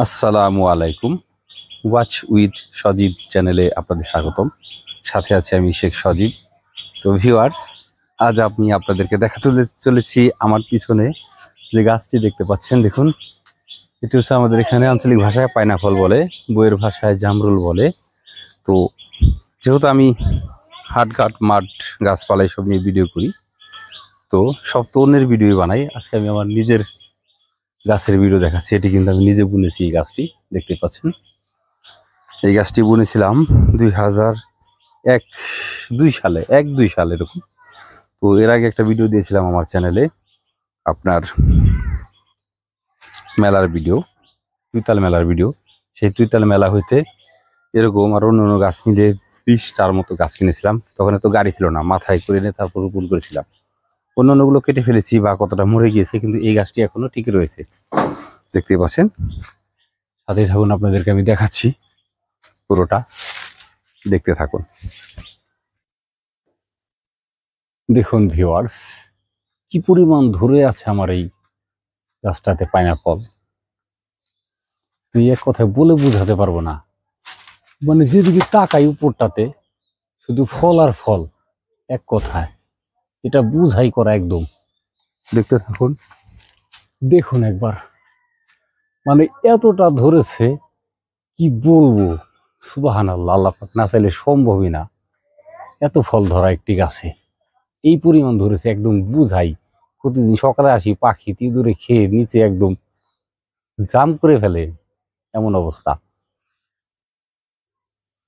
আসসালামু আলাইকুম। Watch with সজীব চ্যানেলে আপনাদের স্বাগতম। সাথে আছে আমি শেখ সজীব। তো ভিউয়ার্স, আজ আমি আপনাদেরকে দেখাতে চলেছি আমার পিছনে যে গাছটি দেখতে পাচ্ছেন। দেখুন, এটি হচ্ছে আমাদের এখানে আঞ্চলিক ভাষায় পাইনাপল বলে, বইয়ের ভাষায় জামরুল বলে। তো যেহেতু আমি হাটঘাট মাঠ গাছপালা এসব নিয়ে ভিডিও করি, তো সব তো অন্যের ভিডিও বানাই। আজকে আমি আমার নিজের গাছের ভিডিও দেখাচ্ছি। এটি কিন্তু আমি নিজে বুনেছি। এই গাছটি দেখতে পাচ্ছেন, এই গাছটি বুনেছিলাম 2001-2 সালে এরকম। তো এর আগে একটা ভিডিও দিয়েছিলাম আমার চ্যানেলে, আপনার মেলার ভিডিও, তুইতাল মেলার ভিডিও। সেই তুইতাল মেলা হইতে এরকম আর অন্য অন্য গাছ মিলে 20টার মতো গাছ কিনেছিলাম। তখন তো গাড়ি ছিল না, মাথায় করে নিয়ে তারপর রোপণ করেছিলাম। অন্য অন্যগুলো কেটে ফেলেছি বা কতটা মরে গিয়েছে, কিন্তু এই গাছটি এখনো ঠিকই রয়েছে। দেখতে পাচ্ছেন, সাথে থাকুন, আপনাদেরকে আমি দেখাচ্ছি। পুরোটা দেখতে থাকুন। দেখুন ভিউয়ার্স, কি পরিমাণ ধরে আছে আমার এই গাছটাতে পাইনাপল, তুই এক কথায় বলে বুঝাতে পারবো না। মানে যেদিকে তাকাই উপরটাতে শুধু ফল আর ফল, এক কথায় এটা বুঝাই করা একদম। দেখতে থাকুন, দেখুন একবার, মানে এতটা ধরেছে কি বলবো। সুবহানাল্লাহ, আল্লাহ পাক না চাইলে সম্ভবই না এত ফল ধরা একটি গাছে। এই পরিমাণ ধরেছে, একদম বুঝাই। প্রতিদিন সকালে আসি, পাখি তিদুরে খেয়ে নিচে একদম জাম করে ফেলে, এমন অবস্থা।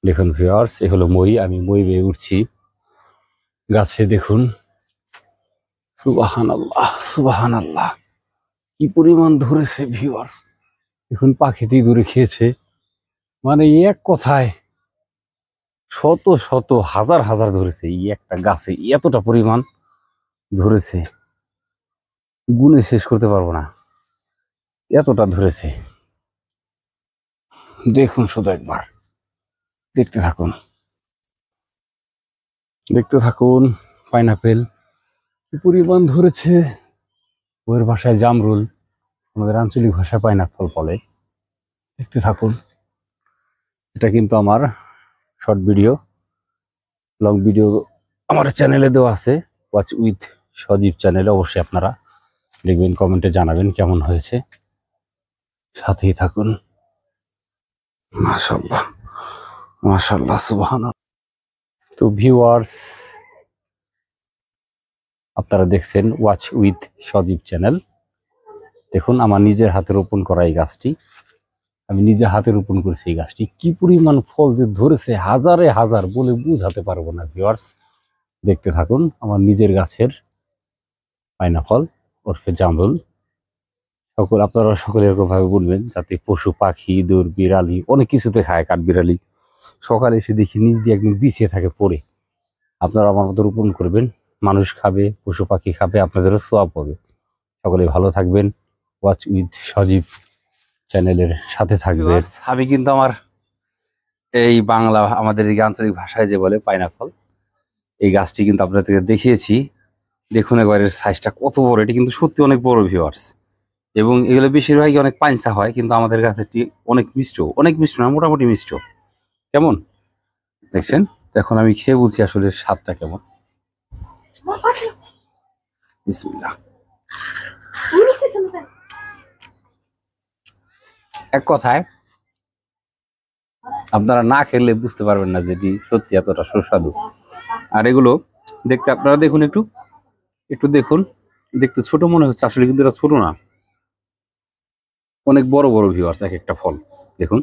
দেখুন ভিউয়ার্স, এ হলো মই। আমি মই বেয়ে উঠছি গাছে। দেখুন, সুবহানাল্লাহ সুবহানাল্লাহ, কি পরিমাণ ধরেছে ভিউয়ার্স। দেখুন, পাখি তিদুরে খেয়েছে। মানে এক কথায় শত শত হাজার হাজার ধরেছে এই একটা গাছে, এতটা পরিমাণ ধরেছে, গুণে শেষ করতে পারবো না, এতটা ধরেছে। দেখুন শুধু একবার, দেখতে থাকুন, দেখতে থাকুন। পাইনাপেল কি পরিমাণ ধরেছে। বইয়ের ভাষায় জামরুল, আমাদের আঞ্চলিক ভাষায় পাইনাপল বলে। দেখতে থাকুন। এটা কিন্তু আমার শর্ট ভিডিও, লং ভিডিও আমার চ্যানেলে দেওয়া আছে, ওয়াচ উইথ সজীব চ্যানেলে। অবশ্যই আপনারা দেখবেন, কমেন্টে জানাবেন কেমন হয়েছে। সাথেই থাকুন। মাশাআল্লাহ মাশাআল্লাহ, সুবহানাল্লাহ। তো ভিউয়ার্স, আপনারা দেখছেন ওয়াচ উইথ সজীব চ্যানেল। দেখুন, আমার নিজের হাতে রোপণ করা এই গাছটি, আমি নিজে হাতে রোপণ করেছি। এই গাছটি কি পরিমাণ ফল যে ধরেছে, হাজারে হাজার, বলে বুঝাতে পারবো না ভিউয়ার্স। দেখতে থাকুন আমার নিজের গাছের পাইনাপল ওরফে জামরুল। আপনারা সকলে এরকম ভাবে বলবেন, যাতে পশু পাখি, ইঁদুর, বিড়ালি অনেক কিছুতে খায়। কাঠ বিড়ালি সকালে এসে দেখি নিচ দিয়ে একদম বিছিয়ে থাকে পড়ে। আপনারা আমার মতো রোপণ করবেন, মানুষ খাবে, পশু পাখি খাবে, আপনাদেরও সোয়াব হবে। সকলে ভালো থাকবেন, ওয়াচ উইথ সজীব চ্যানেলের সাথে থাকবেন। আমি কিন্তু আমার এই বাংলা, আমাদের এই আঞ্চলিক ভাষায় যে বলে পাইনাপল, এই গাছটি কিন্তু আপনাদেরকে দেখিয়েছি। দেখুন একবারের সাইজটা কত বড়, এটি কিন্তু সত্যি অনেক বড় ভিউয়ার্স। এবং এগুলো বেশিরভাগই অনেক পাইনচা হয়, কিন্তু আমাদের গাছেরটি অনেক মিষ্ট, অনেক মিষ্ট না, মোটামুটি মিষ্ট। কেমন দেখছেন? এখন আমি খেয়ে বলছি আসলে স্বাদটা কেমন। বিসমিল্লাহ। এক কথায় আপনারা না খেলে বুঝতে পারবেন না যেটি সত্যি এতটা সুস্বাদু। আর এগুলো দেখতে, আপনারা দেখুন, একটু একটু দেখুন, দেখতে ছোট মনে হচ্ছে, আসলে কিন্তু এটা ছোট না, অনেক বড় বড় ভিউয়ার্স এক একটা ফল। দেখুন,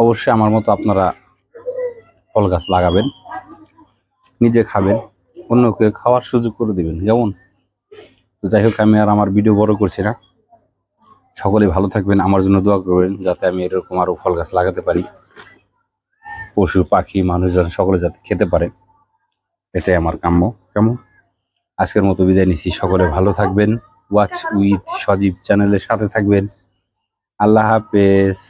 অবশ্যই আমার মতো আপনারা ফল গাছ লাগাবেন, নিজে খাবেন, অন্যকে খাওয়ার সুযোগ করে দিবেন। যেমন, তো যাই হোক, আমি আর আমার ভিডিও বড় করছি না। সকলে ভালো থাকবেন, আমার জন্য দোয়া করবেন যাতে আমি এরকম আরো ফল গাছ লাগাতে পারি, পশু পাখি মানুষজন সকলে যাতে খেতে পারে, এটাই আমার কাম্য। কেমন? আজকের মতো বিদায় নিচ্ছি। সকলে ভালো থাকবেন, ওয়াচ উইথ সজীব চ্যানেলের সাথে থাকবেন। আল্লাহ হাফেজ।